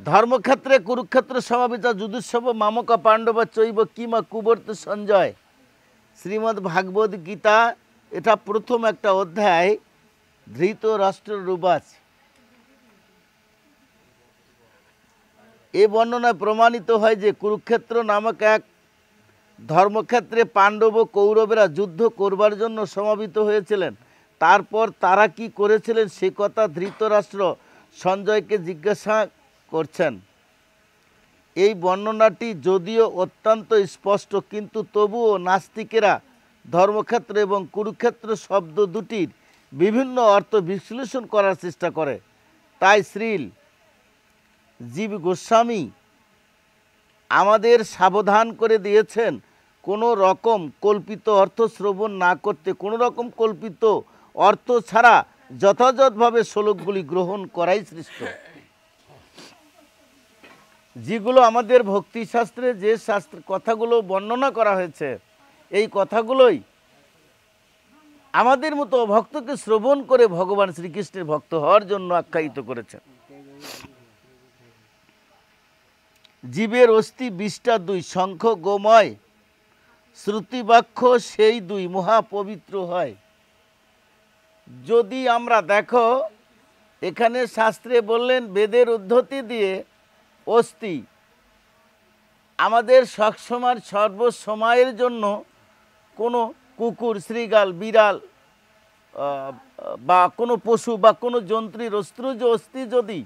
ধর্মক্ষেত্রে কুরুক্ষেত্র সমাপিতা যুধুৎসব মামকা পাণ্ডব চৈব কিমা কুবর্ত সঞ্জয়। শ্রীমদ্ ভাগবত গীতা, এটা প্রথম একটা অধ্যায়, ধৃতরাষ্ট্রের রূপাচ। এই বর্ণনায় প্রমাণিত হয় যে কুরুক্ষেত্র নামক এক ধর্মক্ষেত্রে পাণ্ডব ও কৌরবেরা যুদ্ধ করবার জন্য সমাবেত হয়েছিলেন। তারপর তারা কি করেছিলেন সে কথা ধৃতরাষ্ট্র সঞ্জয়কে জিজ্ঞাসা করছেন। এই বর্ণনাটি যদিও অত্যন্ত স্পষ্ট, কিন্তু তবুও নাস্তিকেরা ধর্মক্ষেত্র এবং কুরুক্ষেত্র শব্দ দুটির বিভিন্ন অর্থ বিশ্লেষণ করার চেষ্টা করে। তাই শ্রীল জীব গোস্বামী আমাদের সাবধান করে দিয়েছেন কোনো রকম কল্পিত অর্থ শ্রবণ না করতে। কোনো রকম কল্পিত অর্থ ছাড়া যথাযথভাবে শ্লোকগুলি গ্রহণ করাই শ্রেষ্ঠ। যেগুলো আমাদের ভক্তিশাস্ত্রে যে শাস্ত্র কথাগুলো বর্ণনা করা হয়েছে, এই কথাগুলোই আমাদের মতো ভক্তকে শ্রবণ করে ভগবান শ্রীকৃষ্ণের ভক্ত হওয়ার জন্য আখ্যায়িত করেছেন। জীবের অস্থি ২০টা ২, শঙ্খ গোময় শ্রুতিবাক্য সেই ২ মহাপবিত্র হয়। যদি আমরা দেখো, এখানে শাস্ত্রে বললেন বেদের উদ্ধতি দিয়ে অস্থি আমাদের সবসময় সর্বসময়ের জন্য কোনো কুকুর, শ্রীগাল, বিড়াল বা কোনো পশু বা কোনো যন্ত্রীর অস্থি যদি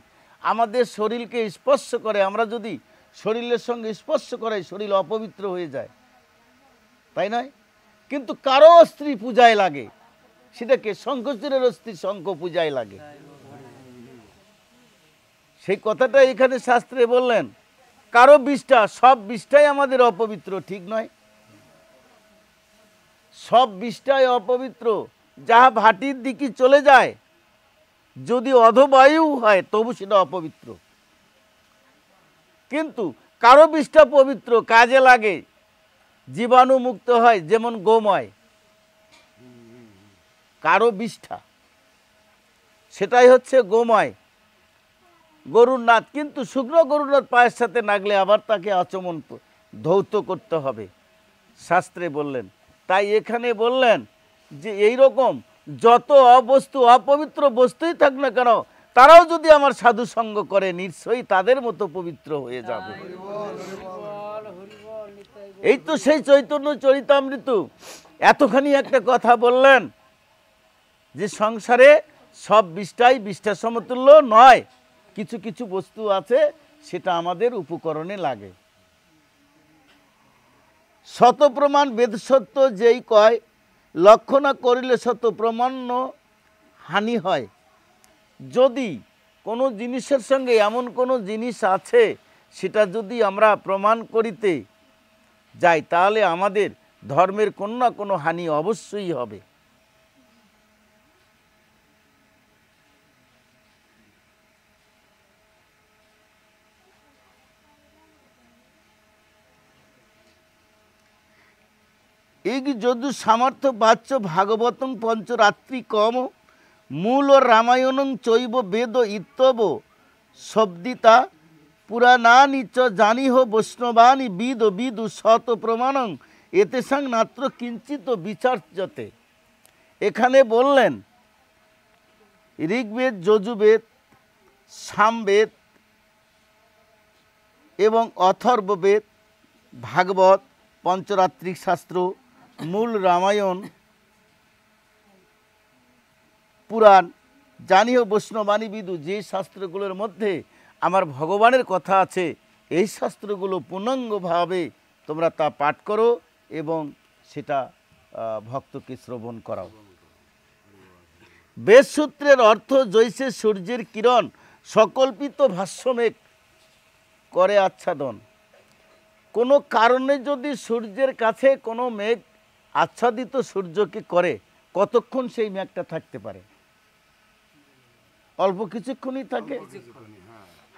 আমাদের শরীরকে স্পর্শ করে, আমরা যদি শরীরের সঙ্গে স্পর্শ করাই, শরীর অপবিত্র হয়ে যায়, তাই নয়? কিন্তু কারো অস্থি পূজায় লাগে, সেটাকে শঙ্খচূড়ের অস্থি শঙ্খ পূজায় লাগে। সেই কথাটা এখানে শাস্ত্রে বললেন। কারো ২০টা, সব ২০টাই আমাদের অপবিত্র, ঠিক নয়? সব ২০টাই অপবিত্র। যাহা ভাটির দিকে চলে যায়, যদি অধবায়ু হয় তবু সেটা অপবিত্র। কিন্তু কারো ২০টা পবিত্র, কাজে লাগে, জীবাণুমুক্ত হয়, যেমন গোময়। কারো ২০টা, সেটাই হচ্ছে গোময়, গরুর নাদ। কিন্তু শুকনো গরুর নাদ পায়ের সাথে নাগলে আবার তাকে আচমন ধৌত করতে হবে, শাস্ত্রে বললেন। তাই এখানে বললেন যে এই রকম যত অবস্তু, অপবিত্র বস্তুই থাক না কেন, তারাও যদি আমার সাধু সঙ্গ করে, নিশ্চয়ই তাদের মতো পবিত্র হয়ে যাবে। এই তো সেই চৈতন্য চরিতামৃত এতখানি একটা কথা বললেন যে সংসারে সব ২০টাই ২০টা সমতুল্য নয়। কিছু কিছু বস্তু আছে, সেটা আমাদের উপকরণে লাগে। শত প্রমাণ বেদ সত্য যেই কয়, লক্ষ্য না করিলে শত প্রমাণ্য হানি হয়। যদি কোনো জিনিসের সঙ্গে এমন কোনো জিনিস আছে, সেটা যদি আমরা প্রমাণ করিতে যাই, তাহলে আমাদের ধর্মের কোনো না কোনো হানি অবশ্যই হবে। এই যদু সামর্থ্য বাচ্য ভাগবতং পঞ্চরাত্রি কম মূল রামায়ণং চৈব বেদ ইত্যব শব্দিতা পুরাণানি চ জানিহ বৈষ্ণবানি বিদ বিদু শত প্রমাণং এতেসাং নাত্র কিঞ্চিত বিচার্যতে। এখানে বললেন ঋগ্বেদ, যজুর্বেদ, সামবেদ এবং অথর্ববেদ, ভাগবত, পঞ্চরাত্রিক শাস্ত্র, মূল রামায়ণ, পুরাণ, জানিও বৈষ্ণবাণী বিদু, যে শাস্ত্রগুলোর মধ্যে আমার ভগবানের কথা আছে, এই শাস্ত্রগুলো পূর্ণাঙ্গভাবে তোমরা তা পাঠ করো এবং সেটা ভক্তকে শ্রবণ করাও। বেদসূত্রের অর্থ জৈসে সূর্যের কিরণ সকল্পিত ভাষ্যমেঘ করে আচ্ছাদন। কোনো কারণে যদি সূর্যের কাছে কোনো মেঘ আচ্ছাদিত সূর্যকে করে, কতক্ষণ সেই মেঘটা থাকতে পারে? অল্প কিছুক্ষণই থাকে।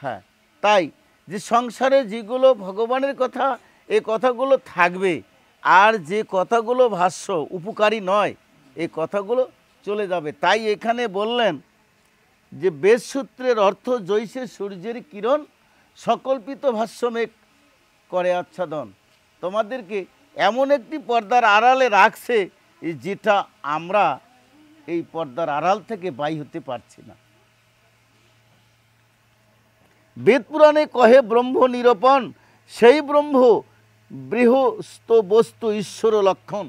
হ্যাঁ, তাই যে সংসারে যেগুলো ভগবানের কথা, এই কথাগুলো থাকবে, আর যে কথাগুলো ভাষ্য উপকারী নয়, এই কথাগুলো চলে যাবে। তাই এখানে বললেন যে বেদসূত্রের অর্থ জৈসে সূর্যের কিরণ সকল্পিত ভাষ্যমেঘ করে আচ্ছাদন। তোমাদেরকে এমন একটি পর্দার আড়ালে রাখছে যেটা আমরা এই পর্দার আড়াল থেকে বাই হতে পারছি না। বেদ পুরাণে কহে ব্রহ্ম নিরূপণ, সেই ব্রহ্ম বৃহস্ত বস্তু ঈশ্বর লক্ষণ।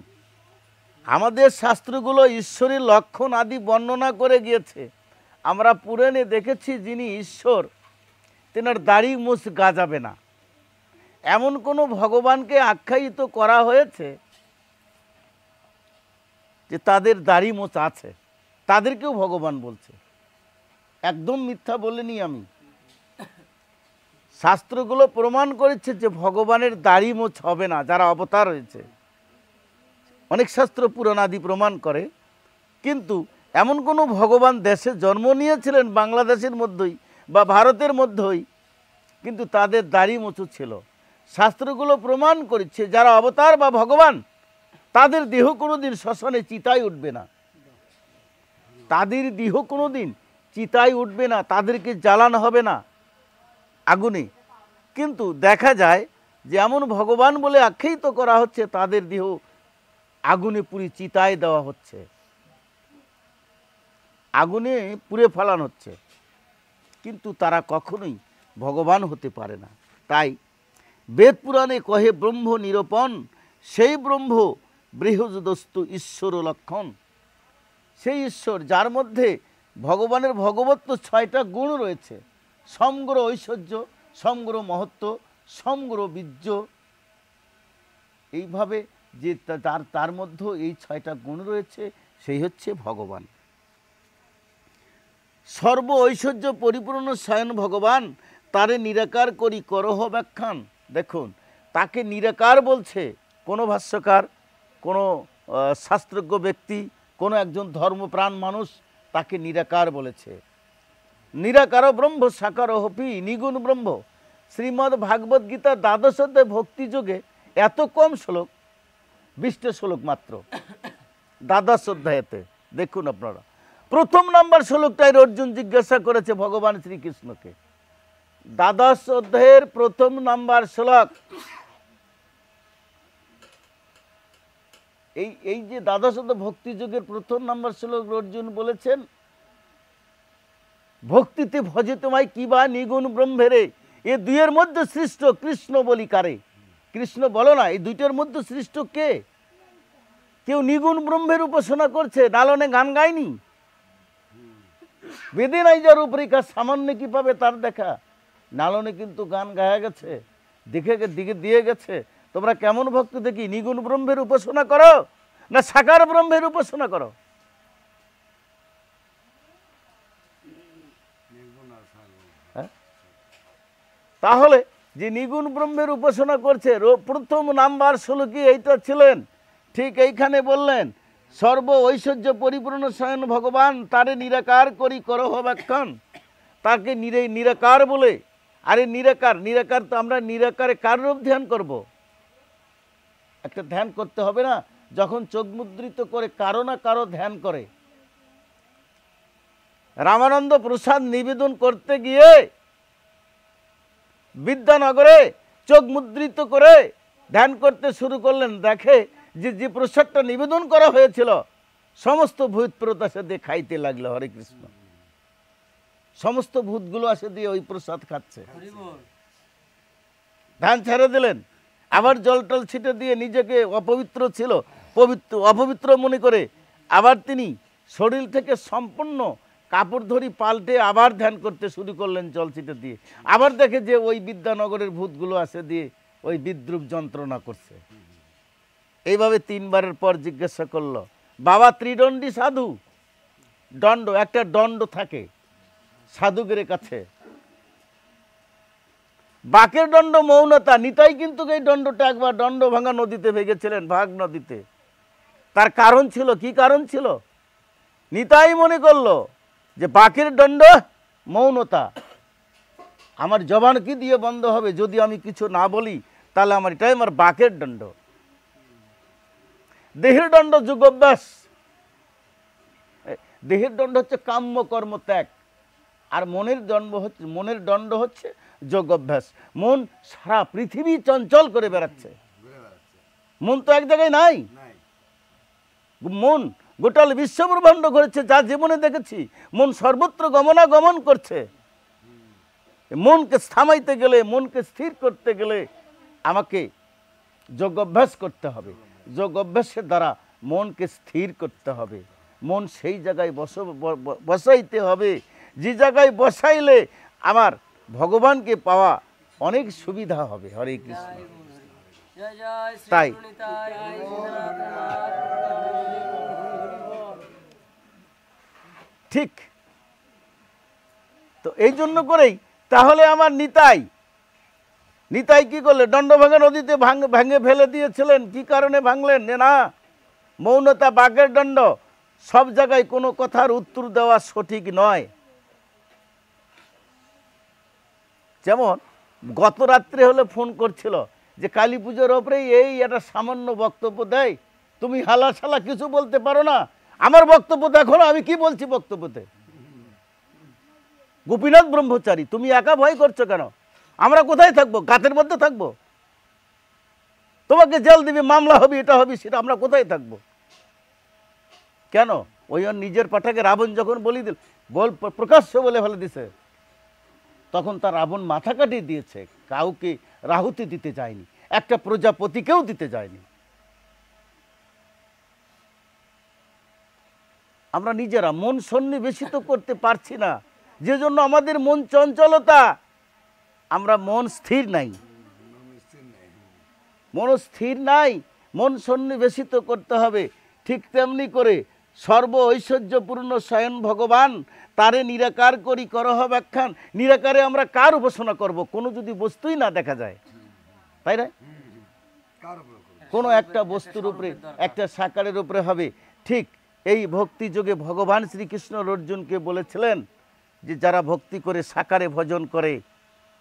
আমাদের শাস্ত্রগুলো ঈশ্বরের লক্ষণ আদি বর্ণনা করে গিয়েছে। আমরা পুরাণে দেখেছি যিনি ঈশ্বর তেনার দাড়ি মুছ গাজাবে না, এমন কোনো ভগবানকে আখ্যায়িত করা হয়েছে যে তাদের দাড়ি মোছ আছে, তাদেরকেও ভগবান বলছে। একদম মিথ্যা বলিনি আমি। শাস্ত্রগুলো প্রমাণ করেছে যে ভগবানের দাড়ি মোছ হবে না যারা অবতার হয়েছে। অনেক শাস্ত্র পুরাণ আদি প্রমাণ করে। কিন্তু এমন কোনো ভগবান দেশে জন্ম নিয়েছিলেন বাংলাদেশের মধ্যেই বা ভারতের মধ্যেই, কিন্তু তাদের দাড়ি মোছু ছিল। শাস্ত্রগুলো প্রমাণ করেছে যারা অবতার বা ভগবান তাদের দেহ কোনোদিন শ্মশানে চিতায় উঠবে না, তাদের দেহ কোনোদিন চিতায় উঠবে না, তাদেরকে জ্বালানো হবে না আগুনে। কিন্তু দেখা যায় যে এমন ভগবান বলে আখ্যায়িত করা হচ্ছে তাদের দেহ আগুনে পুড়ে চিতায় দেওয়া হচ্ছে, আগুনে পুড়ে ফেলানো হচ্ছে, কিন্তু তারা কখনোই ভগবান হতে পারে না। তাই বেদ পুরাণে কহে ব্রহ্ম নিরূপণ, সেই ব্রহ্ম বৃহদস্তু ঈশ্বর লক্ষণ। সেই ঈশ্বর যার মধ্যে ভগবানের ভগবত্ব 6টা গুণ রয়েছে, সমগ্র ঐশ্বর্য, সমগ্র মহত্ব, সমগ্র বীর্য, এইভাবে যে তার মধ্যে এই 6টা গুণ রয়েছে, সেই হচ্ছে ভগবান। সর্ব ঐশ্বর্য পরিপূর্ণ স্বয়ং ভগবান, তারে নিরাকার করি করহ ব্যাখ্যান। দেখুন, তাকে নিরাকার বলছে কোনো ভাষ্যকার, কোনো শাস্ত্রজ্ঞ ব্যক্তি, কোনো একজন ধর্মপ্রাণ মানুষ তাকে নিরাকার বলেছে। নিরাকার ব্রহ্ম সাকার হপি নিগুণ ব্রহ্ম। শ্রীমদ্ ভাগবত গীতার 12 অধ্যায় ভক্তিযোগে এত কম শ্লোক, 20টা শ্লোক মাত্র 12 অধ্যায়েতে। দেখুন আপনারা, প্রথম নাম্বার শ্লোকটাই অর্জুন জিজ্ঞাসা করেছে ভগবান শ্রীকৃষ্ণকে। 12 অধ্যায়ের প্রথম নাম্বার শ্লোক, এই যে 12 অধ্যায় ভক্তিযোগের প্রথম নাম্বার শ্লোক অর্জুন বলেছেন, ভক্তিতে ভজে তোমায় কিবা নিগুণ ব্রহ্মেরে। এ দুইয়ের মধ্যে সৃষ্ট কৃষ্ণ বলি কারে? কৃষ্ণ বলো না, এই দুইটার মধ্যে সৃষ্ট কে? কেউ নিগুণ ব্রহ্মের উপাসনা করছে, নালনে গান গায়নি। বেদে নাই যার উপরিকা সামান্য কি পাবে তার দেখা। নালনে কিন্তু গান গায়া গেছে, দিকে দিয়ে গেছে। তোমরা কেমন ভক্ত দেখি, নিগুণ ব্রহ্মের উপাসনা করো না সাকার ব্রহ্মের উপাসনা করো? তাহলে যে নিগুণ ব্রহ্মের উপাসনা করছে, প্রথম নাম্বার শ্লোকে এইটা ছিলেন। ঠিক এইখানে বললেন, সর্ব ঐশ্বর্য পরিপূর্ণ স্বয়ং ভগবান, তারে নিরাকার করি করহ ব্যাখ্যান। তাকে নিরাকার বলে। আরে নিরাকার তো আমরা নিরাকারে কার রূপ ধ্যান করব? একটা ধ্যান করতে হবে না? যখন চোখ মুদ্রিত করে কারো না কারো ধ্যান করে। রামানন্দ প্রসাদ নিবেদন করতে গিয়ে বিদ্যানগরে চোখ মুদ্রিত করে ধ্যান করতে শুরু করলেন। দেখে যে প্রসাদটা নিবেদন করা হয়েছিল সমস্ত ভূত প্রেত আসে দিয়ে খাইতে লাগলো। হরে কৃষ্ণ। সমস্ত ভূতগুলো আসে দিয়ে ওই প্রসাদ খাচ্ছে। ধ্যান ছেড়ে দিলেন, আবার জল টল ছিটে দিয়ে নিজেকে অপবিত্র ছিল অপবিত্র মনে করে আবার তিনি শরীর থেকে সম্পূর্ণ কাপড় ধরি পাল্টে আবার ধ্যান করতে শুরু করলেন জল ছিটে দিয়ে। আবার দেখে যে ওই বিদ্যানগরের ভূতগুলো আসে দিয়ে ওই বিদ্রুপ যন্ত্রণা করছে। এইভাবে 3বারের পর জিজ্ঞাসা করলো, বাবা ত্রিদণ্ডী সাধু, দণ্ড একটা দণ্ড থাকে সাধুগের কাছে, বাকের দণ্ড মৌনতা। নিতাই কিন্তু এই দণ্ডটা একবার দণ্ড ভাঙা নদীতে ভেঙেছিলেন, ভাগ নদীতে। তার কারণ ছিল, কি কারণ ছিল? নিতাই মনে করলো যে বাকের দণ্ড মৌনতা, আমার জবান কি দিয়ে বন্ধ হবে? যদি আমি কিছু না বলি তাহলে এটাই আমার বাকের দণ্ড। দেহের দণ্ড যোগাভ্যাস। দেহের দণ্ড হচ্ছে কাম্য কর্ম ত্যাগ, আর মনের দণ্ড হচ্ছে যোগ অভ্যাস। মন সারা পৃথিবী চঞ্চল করে বেড়াচ্ছে, মন তো এক জায়গায় নাই। মন গোটাল বিশ্বব্রহ্মাণ্ড করেছে, যা জীবনে দেখেছি মন সর্বত্র গমনাগমন করছে। মনকে থামাইতে গেলে, মনকে স্থির করতে গেলে আমাকে যোগ অভ্যাস করতে হবে। যোগ অভ্যাসের দ্বারা মনকে স্থির করতে হবে, মন সেই জায়গায় বসাইতে হবে যে জায়গায় বসাইলে আমার ভগবানকে পাওয়া অনেক সুবিধা হবে। হরে কৃষ্ণ। তাই ঠিক তো এই জন্য করেই তাহলে আমার নিতাই কি করলে? দণ্ডভাঙা নদীতে ভাঙে ফেলে দিয়েছিলেন। কি কারণে ভাঙলেন? না, মৌনতা বাঘের দণ্ড। সব জায়গায় কোনো কথার উত্তর দেওয়া সঠিক নয়। যেমন গত রাত্রে হলে ফোন করছিল যে কালী পুজোর ওপরেই এই একটা সামান্য বক্তব্য দেয়, তুমি হালা সালা কিছু বলতে পারো না। আমার বক্তব্য দেখো না, আমি কি বলছি বক্তব্যতে। গোপীনাথ ব্রহ্মচারী, তুমি একা ভয় করছো কেন? আমরা কোথায় থাকবো? গাতের মধ্যে থাকবো? তোমাকে জেল দিবি, মামলা হবে, এটা হবে, সেটা আমরা কোথায় থাকবো? কেন? ওই নিজের পাঠাকে রাবণ যখন বলি দিল, প্রকাশ্য বলে ফেলে দিছে, তখন তার রাবণ মাথা কাটিয়ে দিয়েছে। কাউকে রাহুতি দিতে যায়নি, একটা প্রজাপতিকেও দিতে যায়নি। আমরা নিজেরা মন সন্নিবেশিত করতে পারছি না, যে জন্য আমাদের মন চঞ্চলতা। আমরা মন স্থির নাই, মন স্থির নাই, মন সন্নিবেশিত করতে হবে। ঠিক তেমনি করে সর্ব ঐশ্বর্যপূর্ণ স্বয়ং ভগবান, তারে নিরাকার করি করহ ব্যাখ্যান। নিরাকারে আমরা কার উপাসনা করব? কোনো যদি বস্তুই না দেখা যায়, তাই না? কোনো একটা বস্তুর উপরে, একটা সাকারের উপরে হবে। ঠিক এই ভক্তি যোগে ভগবান শ্রীকৃষ্ণ অর্জুনকে বলেছিলেন যে যারা ভক্তি করে সাকারে ভজন করে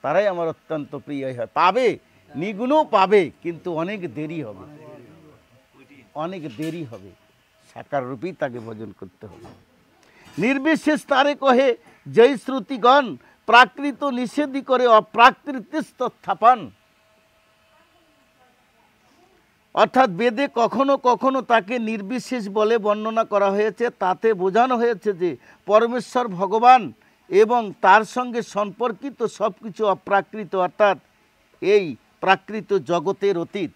তারাই আমার অত্যন্ত প্রিয় হয়। পাবে, নিগুণও পাবে, কিন্তু অনেক দেরি হবে, অনেক দেরি হবে। সাকার রূপেই তাকে ভজন করতে হবে। নির্বিশেষ তারে কহে যেই শ্রুতিগণ, প্রাকৃত নিষেধই করে অপ্রাকৃত স্থাপন। অর্থাৎ বেদে কখনো কখনো তাকে নির্বিশেষ বলে বর্ণনা করা হয়েছে। তাতে বোঝানো হয়েছে যে পরমেশ্বর ভগবান এবং তার সঙ্গে সম্পর্কিত সব কিছু অপ্রাকৃত, অর্থাৎ এই প্রাকৃত জগতের অতীত।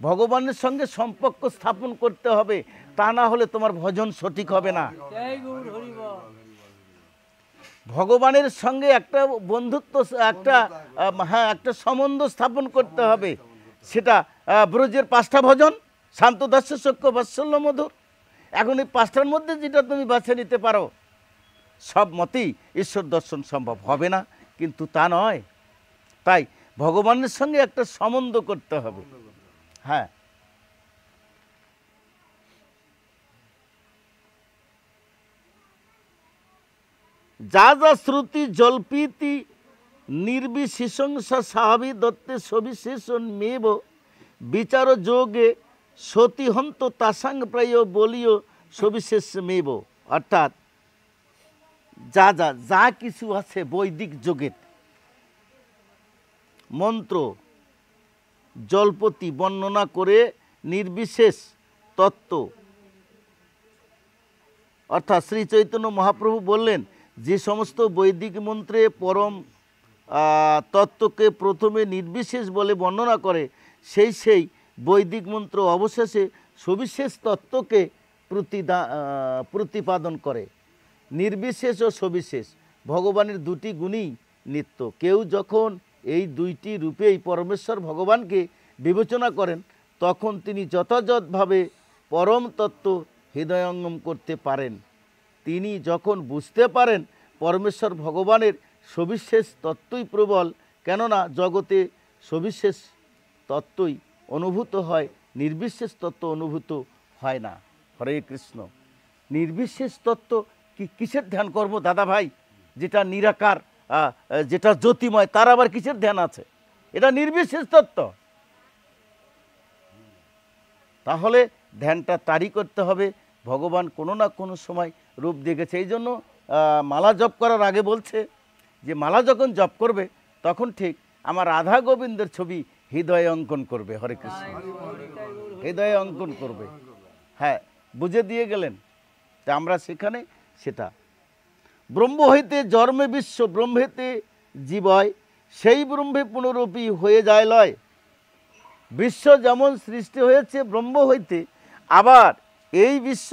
ভগবানের সঙ্গে সম্পর্ক স্থাপন করতে হবে, তা না হলে তোমার ভজন সঠিক হবে না। ভগবানের সঙ্গে একটা বন্ধুত্ব, একটা সম্বন্ধ স্থাপন করতে হবে। সেটা ব্রজের 5টা ভজন, শান্ত দাস্য সখ্য বাৎসল্য মধুর। এখন এই 5টার মধ্যে যেটা তুমি বাছে নিতে পারো, সব মতেই ঈশ্বর দর্শন সম্ভব হবে না, কিন্তু তা নয়। তাই ভগবানের সঙ্গে একটা সম্বন্ধ করতে হবে। হ্যাঁ, যা যা শ্রুতি জল্পিতি নির্বিশেষংসা স্বাভাবিক দত্তে সবিশেষণ মেব বিচার যোগে সতিহন্ত তাসাং প্রায় বলিও সবিশেষ মেব। অর্থাৎ যা যা যা কিছু আছে বৈদিক যোগের মন্ত্র জলপতি বর্ণনা করে নির্বিশেষ তত্ত্ব, অর্থাৎ শ্রী চৈতন্য মহাপ্রভু বললেন যে সমস্ত বৈদিক মন্ত্রে পরম তত্ত্বকে প্রথমে নির্বিশেষ বলে বর্ণনা করে, সেই বৈদিক মন্ত্র অবশেষে সবিশেষ তত্ত্বকে প্রতিপাদন করে। নির্বিশেষ ও সবিশেষ ভগবানের দুটি গুণই নিত্য। কেউ যখন এই দুইটি রূপেই পরমেশ্বর ভগবানকে বিবেচনা করেন, তখন তিনি যথাযথভাবে পরম তত্ত্ব হৃদয়ঙ্গম করতে পারেন। তিনি যখন বুঝতে পারেন পরমেশ্বর ভগবানের সবিশেষ তত্ত্বই প্রবল, কেননা জগতে সবিশেষ তত্ত্বই অনুভূত হয়, নির্বিশেষ তত্ত্ব অনুভূত হয় না। হরে কৃষ্ণ। নির্বিশেষ তত্ত্ব কিসের ধ্যান করবো দাদা ভাই? যেটা নিরাকার, যেটা জ্যোতিময়, তার আবার কিসের ধ্যান আছে? এটা নির্বিশেষ তত্ত্ব। তাহলে ধ্যানটা তারই করতে হবে। ভগবান কোনো না কোনো সময় রূপ দিয়ে গেছে। এই জন্য মালা জপ করার আগে বলছে যে মালা যখন জপ করবে তখন ঠিক আমার রাধা গোবিন্দের ছবি হৃদয়ে অঙ্কন করবে। হরে কৃষ্ণ, হৃদয়ে অঙ্কন করবে। হ্যাঁ, বুঝে দিয়ে গেলেন। তা আমরা সেখানে সেটা ব্রহ্ম হইতে জন্মে বিশ্ব, ব্রহ্মেতে জীবয়, সেই ব্রহ্মে পুনরূপী হয়ে যায় লয়। বিশ্ব যেমন সৃষ্টি হয়েছে ব্রহ্ম হইতে, আবার এই বিশ্ব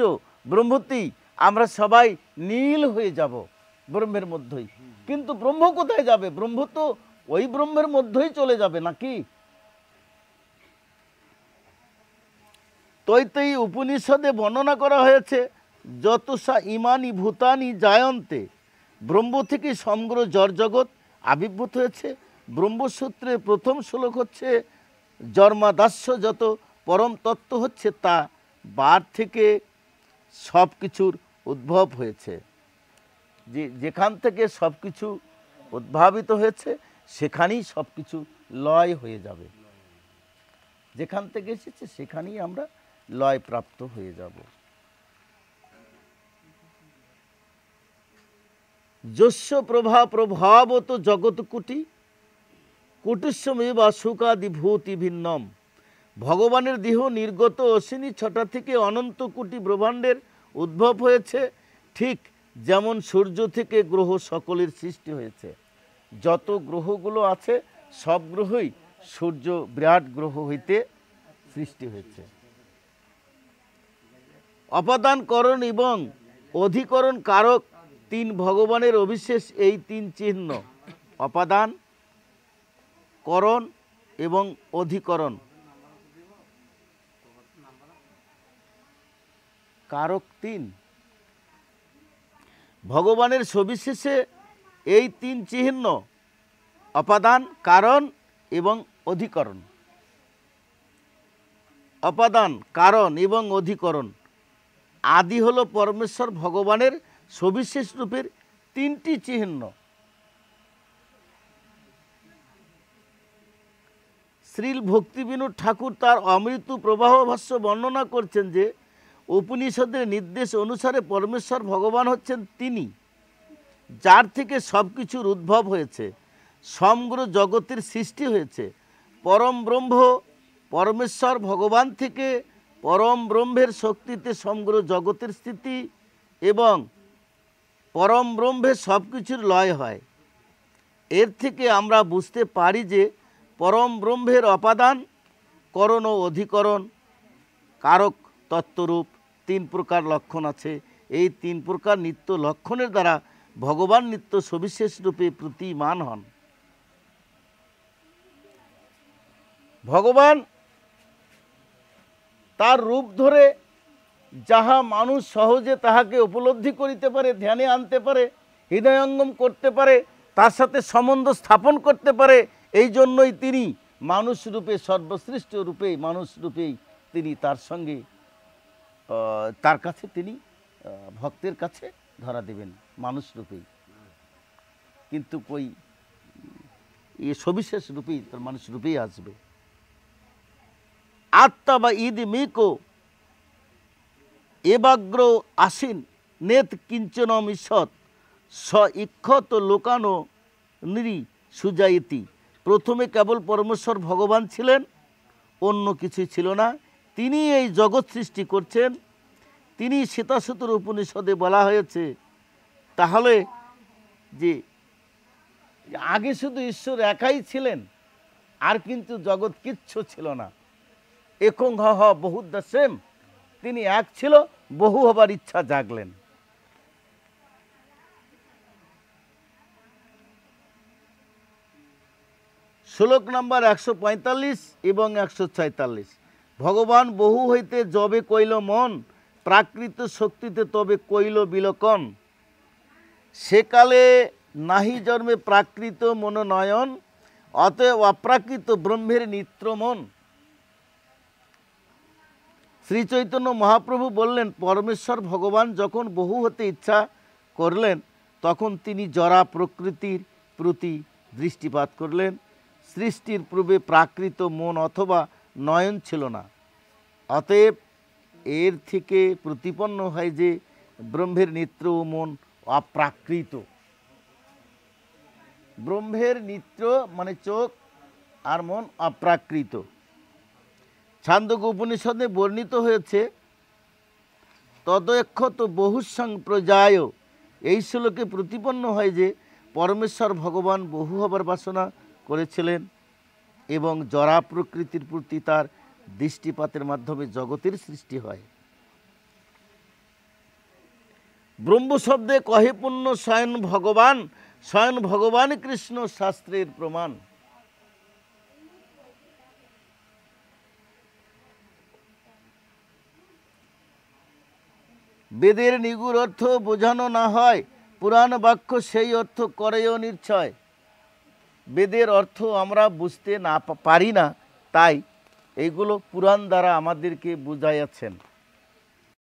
ব্রহ্মতেই আমরা সবাই নীল হয়ে যাব ব্রহ্মের মধ্যেই। কিন্তু ব্রহ্ম কোথায় যাবে? ব্রহ্ম তো ওই ব্রহ্মের মধ্যেই চলে যাবে নাকি? তৈতই উপনিষদে বর্ণনা করা হয়েছে, যতসা ইমানি ভূতানি জায়ন্তে, ব্রহ্ম থেকে সমগ্র জড় জগৎ আবির্ভূত হয়েছে। ব্রহ্মসূত্রে প্রথম শ্লোক হচ্ছে, জন্মাদাস্য যত পরম তত্ত্ব হচ্ছে তা, বার থেকে সব কিছুর উদ্ভব হয়েছে। যেখান থেকে সব কিছু উদ্ভাবিত হয়েছে সেখানেই সব কিছু লয় হয়ে যাবে। যেখান থেকে এসেছে সেখানেই আমরা লয় প্রাপ্ত হয়ে যাব। যস্য প্রভা প্রভাবত জগৎ কুটি, কুটুস্যমে বা সুখাদিভূতি ভিন্নম। ভগবানের দেহ নির্গত অশ্বিনী ছটা থেকে অনন্ত কোটি ব্রহ্মাণ্ডের উদ্ভব হয়েছে। ঠিক যেমন সূর্য থেকে গ্রহ সকলের সৃষ্টি হয়েছে। যত গ্রহগুলো আছে সব গ্রহই সূর্য বিরাট গ্রহ হইতে সৃষ্টি হয়েছে। অপাদান করণ এবং অধিকরণ কারক তিন ভগবানের অবিশেষ এই তিন চিহ্ন, অপাদান, করণ এবং অধিকরণ। কারক তিন ভগবানের সবিশেষে এই তিন চিহ্ন, অপাদান, কারণ এবং অধিকরণ। অপাদান, কারণ এবং অধিকরণ আদি হলো পরমেশ্বর ভগবানের সবিশেষ রূপের তিনটি চিহ্ন। শ্রীল ভক্তিবিনোদ ঠাকুর তার অমৃত প্রবাহ ভাষ্য বর্ণনা করছেন যে, উপনিষদের নির্দেশ অনুসারে পরমেশ্বর ভগবান হচ্ছেন তিনি, যার থেকে সব কিছুর উদ্ভব হয়েছে, সমগ্র জগতের সৃষ্টি হয়েছে। পরম ব্রহ্ম পরমেশ্বর ভগবান থেকে পরম ব্রহ্মের শক্তিতে সমগ্র জগতের স্থিতি এবং পরম ব্রহ্মে সব কিছুর লয় হয়। এর থেকে আমরা বুঝতে পারি যে পরম ব্রহ্মের অপাদান, করণ ও অধিকরণ কারক তত্ত্বরূপ তিন প্রকার লক্ষণ আছে। এই তিন প্রকার নিত্য লক্ষণের দ্বারা ভগবান নিত্য সবিশেষ রূপে প্রতীয়মান হন। ভগবান তার রূপ ধরে যাহা মানুষ সহজে তাহাকে উপলব্ধি করিতে পারে, ধ্যানে আনতে পারে, হৃদয়ঙ্গম করতে পারে, তার সাথে সম্বন্ধ স্থাপন করতে পারে, এই জন্যই তিনি মানুষ রূপে, সর্বশ্রেষ্ঠ রূপে মানুষ রূপেই তিনি তার সঙ্গে তার কাছে তিনি ভক্তের কাছে ধরা দেবেন মানুষ রূপেই। কিন্তু কই এ সবিশেষ রূপেই তার মানুষ রূপেই আসবে। আত্মা বা ঈদ মিকো এবাগ্র আসীন নেত কিঞ্চনম ঈষৎ স ইক্ষত লোকানো নিরি সুজাইতি। প্রথমে কেবল পরমেশ্বর ভগবান ছিলেন, অন্য কিছুই ছিল না। তিনি এই জগৎ সৃষ্টি করছেন। তিনি শ্বেতাসূত্র উপনিষদে বলা হয়েছে। তাহলে যে আগে শুধু ঈশ্বর একাই ছিলেন, আর কিন্তু জগৎ কিচ্ছু ছিল না। একং হ বহুদা সেম, তিনি এক ছিল, বহু হবার ইচ্ছা জাগলেন। শ্লোক নম্বর 145 এবং 146। ভগবান বহু হইতে যবে কইল মন, প্রাকৃত শক্তিতে তবে কইল বিলোকন। সেকালে নাহি জন্মে প্রাকৃত মনোনয়ন, অতএব অপ্রাকৃত ব্রহ্মের নিত্রমন। শ্রী চৈতন্য মহাপ্রভু বললেন, পরমেশ্বর ভগবান যখন বহু হতে ইচ্ছা করলেন, তখন তিনি জরা প্রকৃতির প্রতি দৃষ্টিপাত করলেন। সৃষ্টির পূর্বে প্রাকৃত মন অথবা নয়ন ছিল না। অতএব এর থেকে প্রতিপন্ন হয় যে ব্রহ্মের নেত্র ও মন অপ্রাকৃত। ব্রহ্মের নিত্য মানে চোখ আর মন অপ্রাকৃত। ছান্দোক্য উপনিষদে বর্ণিত হয়েছে তদক্ষত বহুসং প্রজায়, এই শ্লোকে প্রতিপন্ন হয় যে পরমেশ্বর ভগবান বহু হবার বাসনা করেছিলেন এবং জরা প্রকৃতির প্রতি তার দৃষ্টিপাতের মাধ্যমে জগতের সৃষ্টি হয়। ব্রহ্ম শব্দে কহে পুণ্য স্বয়ং ভগবান কৃষ্ণ শাস্ত্রের প্রমাণ। বেদের নিগুড় অর্থ বোঝানো না হয়, পুরাণ বাক্য সেই অর্থ করেও নিশ্চয়। বেদের অর্থ আমরা বুঝতে না পারি না, তাই এইগুলো পুরাণ দ্বারা আমাদেরকে বুঝাইয়াছেন।